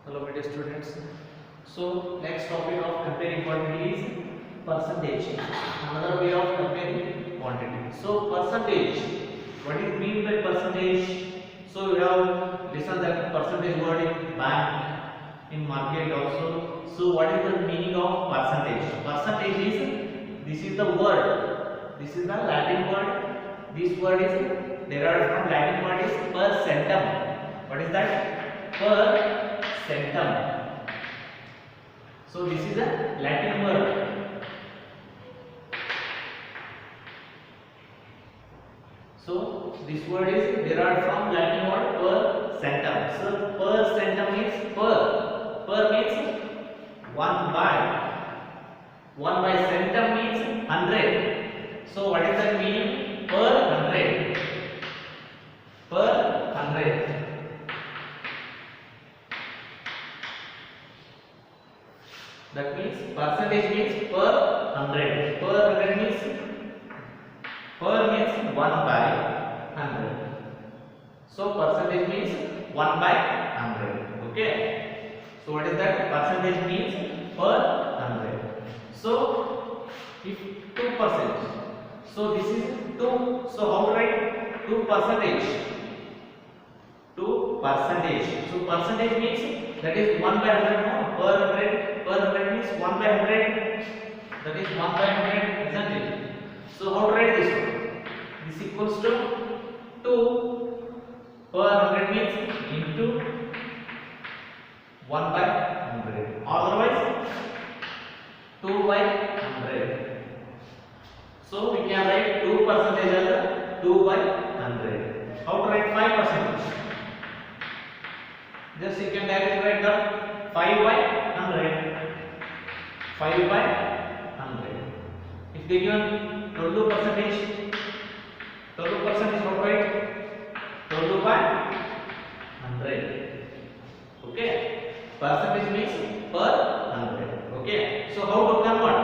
Hello, my dear students. So, next topic of comparing quantity is percentage. Another way of comparing quantity. So, percentage. What is mean by percentage? So, we have listened that percentage word in bank, in market also. So, what is the meaning of percentage? Percentage is, this is the word. This is the Latin word. This word is derived from Latin word is per centum. What is that? Per centum. So this is a Latin word. So this word is derived from Latin word per centum. So per centum means per. Per means 1 by. 1 by centum means 100. So what is the meaning? Per 100. Per 100. That means percentage means per 100. Per 100 means per means 1 by 100. So percentage means 1 by 100. Okay. So what is that? Percentage means per 100. So if 2%. So this is 2. So how to write 2 percentage? 2 percentage. So percentage means that is 1 by 100 no? Per 100. Per 100 means 1 by 100. That is 1 by 100, isn't it? So how to write this one? This equals to 2 per 100 means into 1 by 100. Otherwise 2 by 100. So we can write 2 percentage as a 2 by 100. How to write 5%? Just you can directly write down 5 by 100. 5 by 100. If they given 12 percentage, 12% is how to write? 12 by 100. Okay. Percentage means per 100. Okay. So how to convert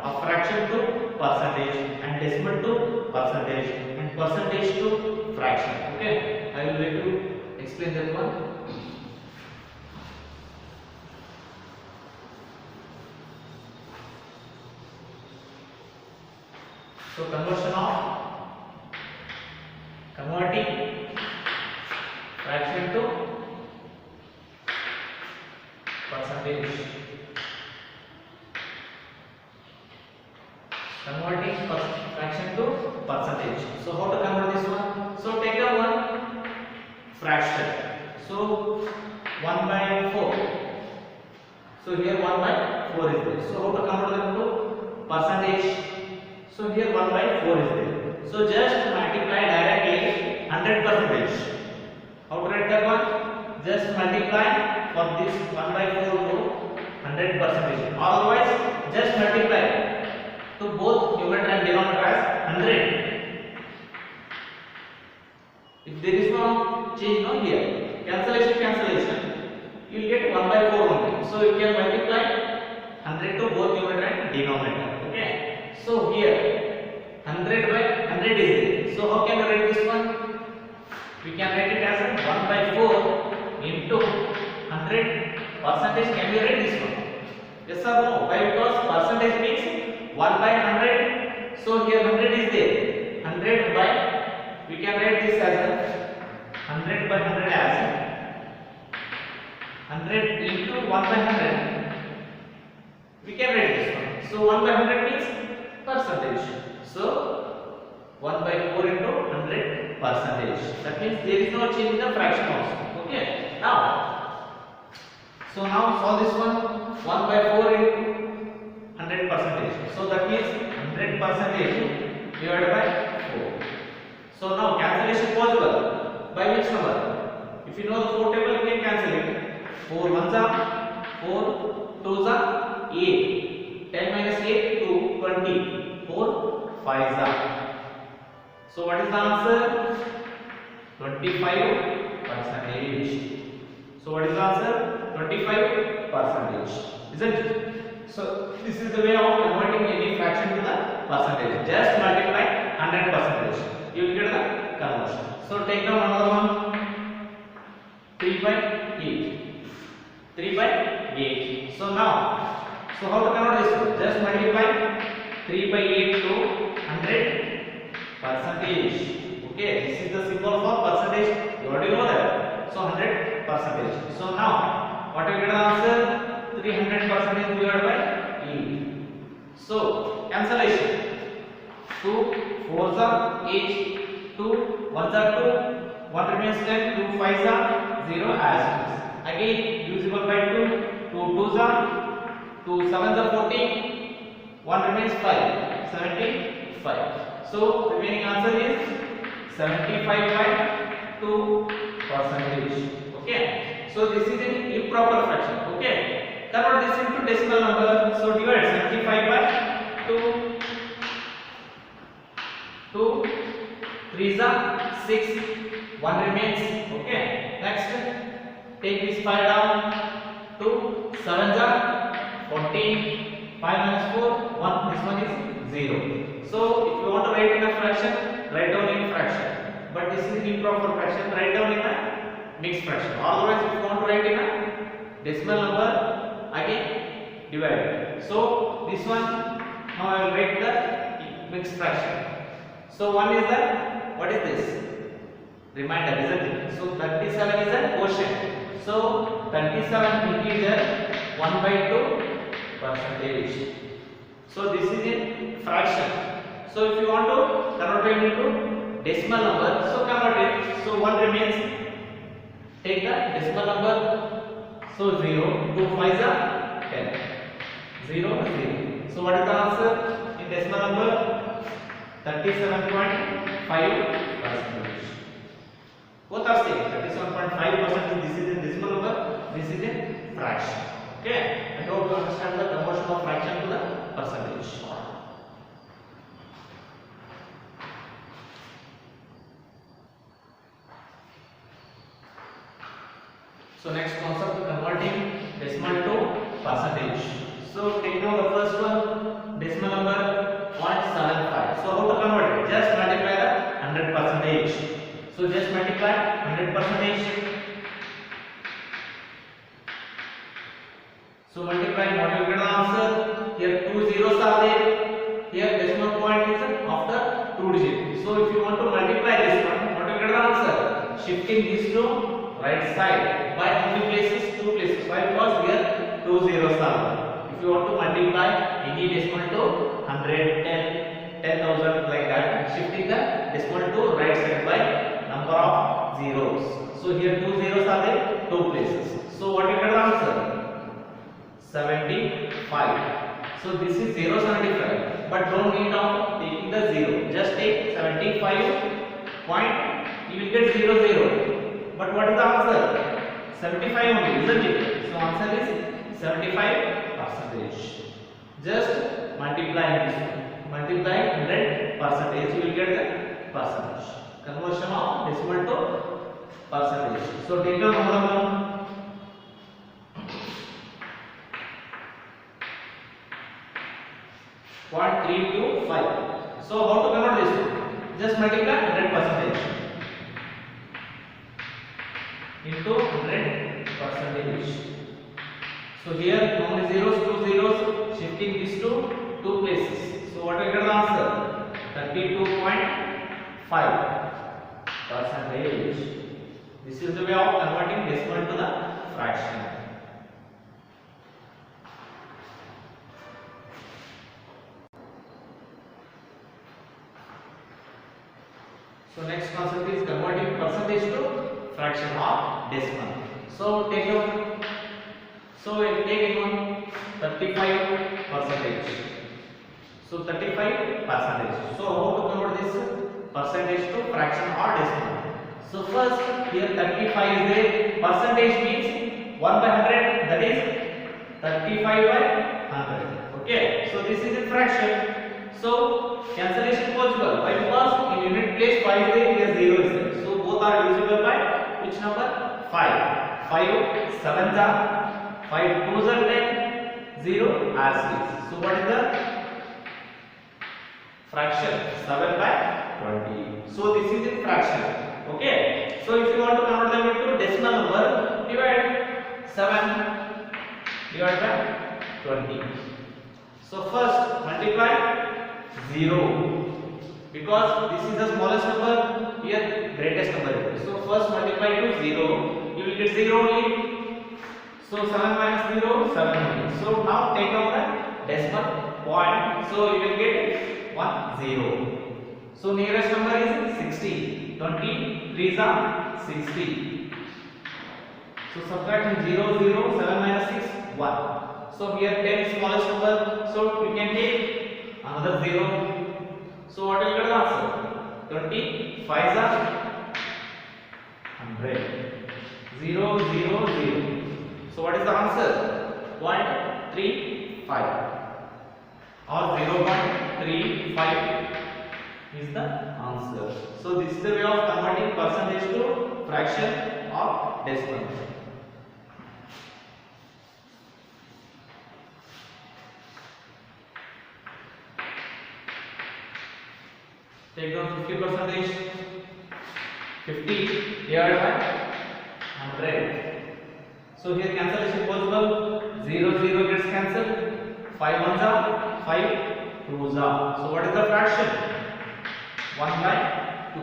a fraction to percentage and decimal to percentage and percentage to fraction? Okay. I will let you explain that one. So converting fraction to percentage. Converting fraction to percentage. So how to convert this one? So take the one fraction. So 1 by 4. So here 1 by 4 is there. So how to convert them to percentage? So here 1 by 4 is there. So just multiply directly 100%. How to write that one? Just multiply for this 1 by 4 to 100%. Otherwise, just multiply to both numerator and denominator as 100. If there is no change no here, cancellation, you will get 1 by 4 only. So you can multiply 100 to both numerator and denominator. Okay. So here 100 by 100 is there. So how can we write this one? We can write it as 1 by 4 into 100 percentage. Can we write this one? Yes or no? Why? Because percentage means 1 by 100. So here 100 is there. 100 by, we can write this as 100 by 100 as 100 into 1 by 100. We can write this one. So 1 by 100 means percentage. So 1 by 4 into 100 percentage. That means there is no change in the fraction also. Okay. So now solve this one. 1 by 4 into 100 percentage. So that means 100 percentage divided by 4. So now cancellation possible by which number? If you know the 4 table, you can cancel it. 4 ones are 4 twos are 8. 10 minus 8 to 20. 4 5s are. So what is the answer? 25 percentage. So what is the answer? 25 percentage. Isn't it? So this is the way of converting any fraction to the percentage. Just multiply 100 percentage. You will get the conversion. So take down another one. 3 by 8. 3 by 8. So now, so how to convert this one? Just multiply 3 by 8 to 100 percentage. Okay, this is the symbol for percentage. You already know that. So 100 percentage. So now, what will get the answer? 300 percentage divided by 8. So cancellation. 2 4s are 8. 2 1s are 2. 1 remains left. 2 5s are 0 as it is. Again divisible by 2. 2 2s are 2 7s are 14. 1 remains 5. 75. So remaining answer is 75 by 2 percentage. Okay. So this is an improper fraction. Okay. Convert this into decimal number. So divide 75 by 2. 2 3s are 6. 1 remains. Okay. Next, take this 5 down. 2 7s are 14. 5 minus 4 1. This one is 0. So if you want to write in a fraction, write down in fraction. But this is improper fraction. Write down in a mixed fraction. Otherwise, if you want to write in a decimal number, again divide it. So this one, now I will write the mixed fraction. So 1 is the, what is this? Remainder, isn't it? So 37 is a quotient. So 37 integer 1 by 2 percentage. So this is in fraction. So if you want to convert it into decimal number, so convert it. So 1 remains. Take the decimal number. So 0, 2 5s are 10. 0, 0. So what is the answer in decimal number? 37.5 percentage. Both are same. 37.5%. This is in decimal number. This is in fraction. Okay. I hope you understand the conversion of fraction to the percentage. So next concept, converting decimal to percentage. So take now the first one, decimal number 0.75. So how to convert it? Just multiply the 100 percentage. So just multiply 100 percentage. So multiply, what you get the answer? Here 2 zeros are there. Here decimal point is after 2 digits. So if you want to multiply this one, what you get the answer? Shifting this to right side by how many places? 2 places. Why? Because here 2 zeros are there. If you want to multiply any decimal to 100, 10, 10,000 like that, shifting the decimal to right side by number of zeros. So here 2 zeros are there, 2 places. So what you get the answer? 75. So this is 0.75, but don't need of taking the 0. Just take 75 point, you will get 0 0. But what is the answer? 75 only, isn't it? So answer is 75 percentage. Just multiply this one. Multiply 100 percentage, you will get the percentage. Conversion of decimal to percentage. So take down number 1. Point 325. So how to convert this one? Just multiply 100 percentage into 100 percentage. So here how many zeros? 2 zeros. Shifting this to 2 places. So what will get the answer? 32.5 percentage. This is the way of converting decimal to the fraction. So next concept is converting percentage to fraction or decimal. So take your, so take one 35 percentage. So 35 percentage. So how to convert this percentage to fraction or decimal? So first here 35 is there. Percentage means 1 by 100, that is 35 by 100. Okay. So this is a fraction. So cancellation possible. Why? Because in unit place 5 is there, here 0 is there. So both are divisible by which number? 5. 5 7s are 5 2s are 10, 0 as is. So what is the fraction? 7 by 20. So this is in fraction. Okay. So if you want to convert them into decimal number, divide 7 divided by 20. So first multiply 0 because this is the smallest number, here greatest number. So first multiply to 0, you will get 0 only. So 7 minus 0, 7 only. So now take out the decimal point. So you will get 1 0. So nearest number is 60. 20 3s are 60. So subtraction 0 0, 7 minus 6 1. So here 10 is smallest number. So you can take another 0. So what will be the answer? 20 5s are 100. 0 0 0. So what is the answer? 0.35 or 0.35 is the answer. So this is the way of converting percentage to fraction or decimal. Take down 50 percentage. 50 divided by 100. So here cancellation possible. 0 0 gets cancelled. 5 1s are 5 2s are. So what is the fraction? 1 by 2.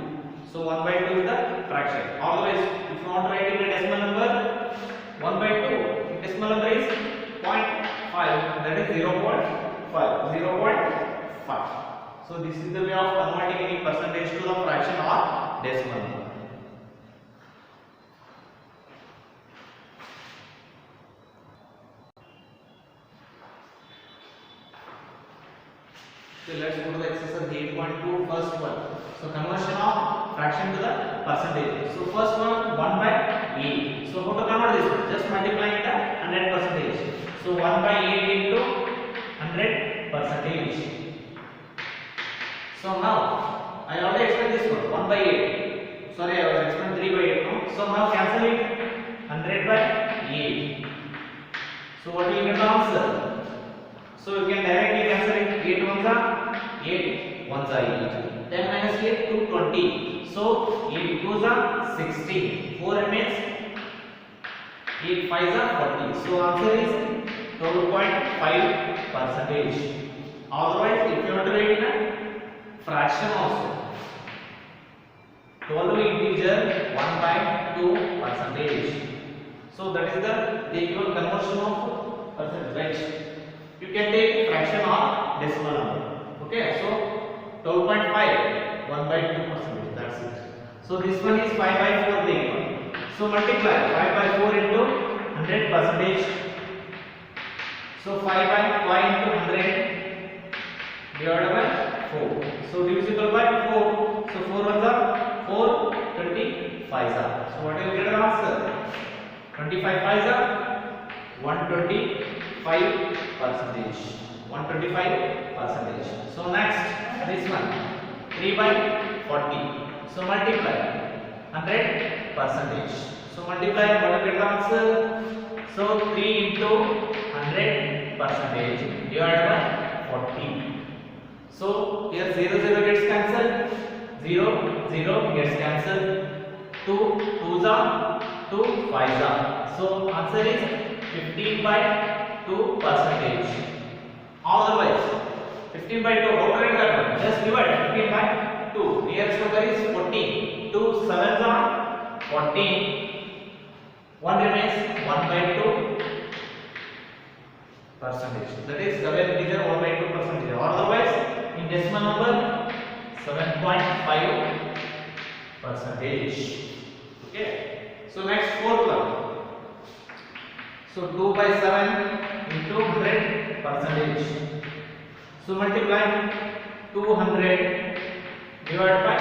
So 1 by 2 is the fraction. Always if you want to write in a decimal number, 1 by 2 decimal number is 0.5, that is 0.5. 0.5. So this is the way of converting any percentage to the fraction or decimal number. So let's go to the exercise 8.2, first one. So conversion of fraction to the percentage. So first one 1 by 8. So how to convert this one? Just multiplying the 100 percentage. So 1 by 8 into 100 percentage. So now I already explained this one 1 by 8. Sorry, I was explaining 3 by 8 now. So now cancel it 100 by 8. So what will you get the answer? So you can directly cancel it. 8 1s are 8 1s are 8. 10 minus 8 to 20. So 8 2s are 16. 4 remains. 8 5s are 40. So answer is 12.5 percentage. Otherwise, if you want to write in a fraction also, 12 integer 1 by 2 percentage. So that is the equal conversion of percentage. You can take fraction or decimal number. Okay, so 12.5 1 by 2 percentage. That's it. So this one is 5 by 4 the equal. So multiply 5 by 4 into 100 percentage. So 5 by 5 into 100 divided by 4. So divisible by 4. So 4 ones are 4, 25s are. So what will get the answer? 25 5s are 125 percentage. 125 percentage. So next this one 3 by 40. So multiply 100 percentage. So multiply what will get the answer? So 3 into 100 percentage divided by 40. So here 0 0 gets cancelled, 0 0 gets cancelled, 2 2s are 2 5s are. So answer is 15 by 2 percentage. Otherwise 15 by 2, how to write that one? Just divide 15 by 2. Nearest number is 14. 2 7s are 14. 1 remains 1 by 2 percentage. That is 7 integer 1 by 2 percentage. Otherwise in decimal number 7.5 percentage. Okay. So next fourth one. So 2 by 7 into 100 percentage. So multiply 200 divided by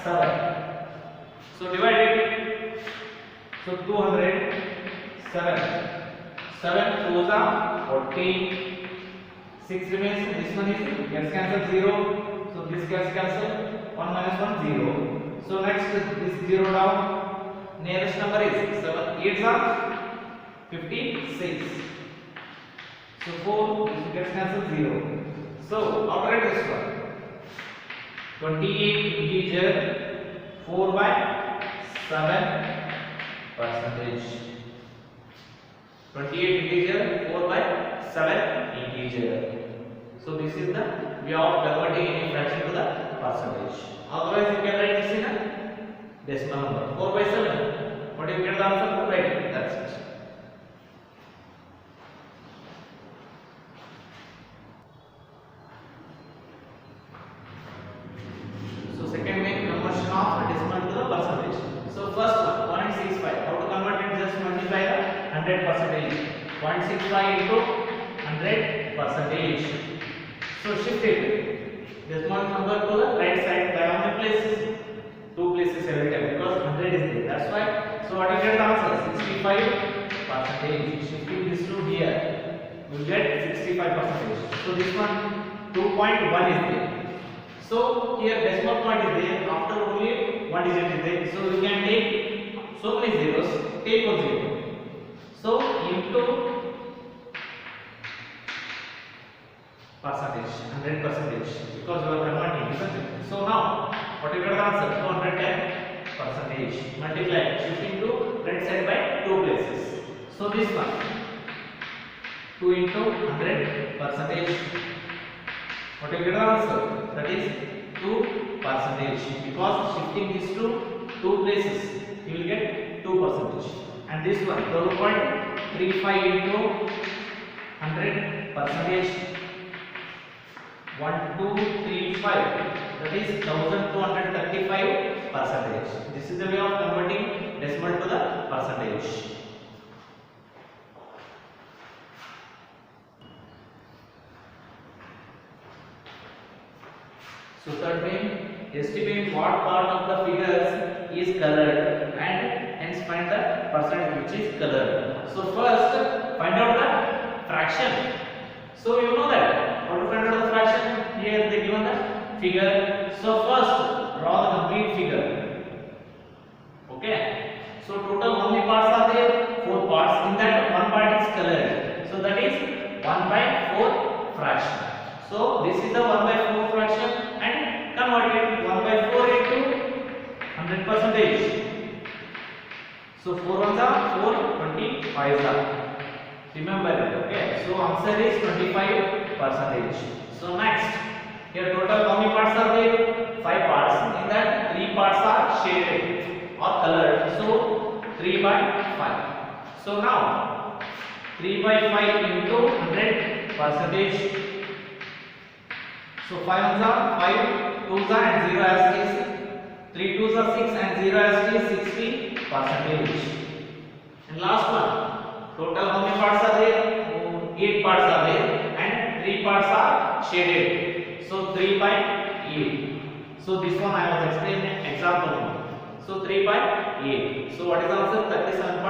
7. So divide it. So 200 7. 7 2s are 14. 6 remains. This one is gets cancelled 0. So this gets cancelled. 1 minus 1 0. So next this 0 down. Nearest number is 7. 8s are 56. So 4 this gets cancelled 0. So outright this one 28 integer 4 by 7 percentage. 28 integer 4 7 integer. So this is the way of converting any fraction to the percentage. Otherwise you can write this in a decimal number. 4 by 7. What do you get the answer? Write it. That's it. So second main conversion of decimal to the percentage. So first one 0.65. How to convert it? Just multiply the 100%. 0.65 into 100 percentage. So shift it. Decimal number to the right side by how many places? 2 places every time because 100 is there. That's why. So what you get the answer? 65%. Shifting this to here, you get 65%. So this one 2.1 is there. So here decimal point is there. After only one digit is there. So you can take so many zeros. Take one zero. So into percentage, 100%, because you are converting, isn't it? So now, what you get the answer? 210%. Multiply, shifting to right side by 2 places. So this one, 2 into 100%. What you get the answer? That is 2%. Because shifting this to 2 places, you will get 2%. And this one, 12.35 into 100%. 1235, that is 1235%. This is the way of converting decimal to the percentage. So third main, estimate what part of the figures is colored and hence find the percentage which is colored. So first find out the fraction. So you know that. How to find out the fraction? Here they given the figure. So first draw the complete figure. Okay. So total how many parts are there? 4 parts. In that one part is colored. So that is 1 by 4 fraction. So this is the 1 by 4 fraction and convert it 1 by 4 into 100%. So 4 ones are 4, 25 are. Remember it, okay? So answer is 25%. So next, here total how many parts are there? 5 parts. In that 3 parts are shaded or colored. So 3 by 5. So now 3 by 5 into 100%. So 5 ones are 5, 2s are and 0 as it is. 3 2s are 6 and 0 as it is 60%. And last one. Total how many parts are there? 8 parts are there and 3 parts are shaded. So 3 by 8. So this one I was explaining example. So 3 by 8. So what is the answer? 37.5%.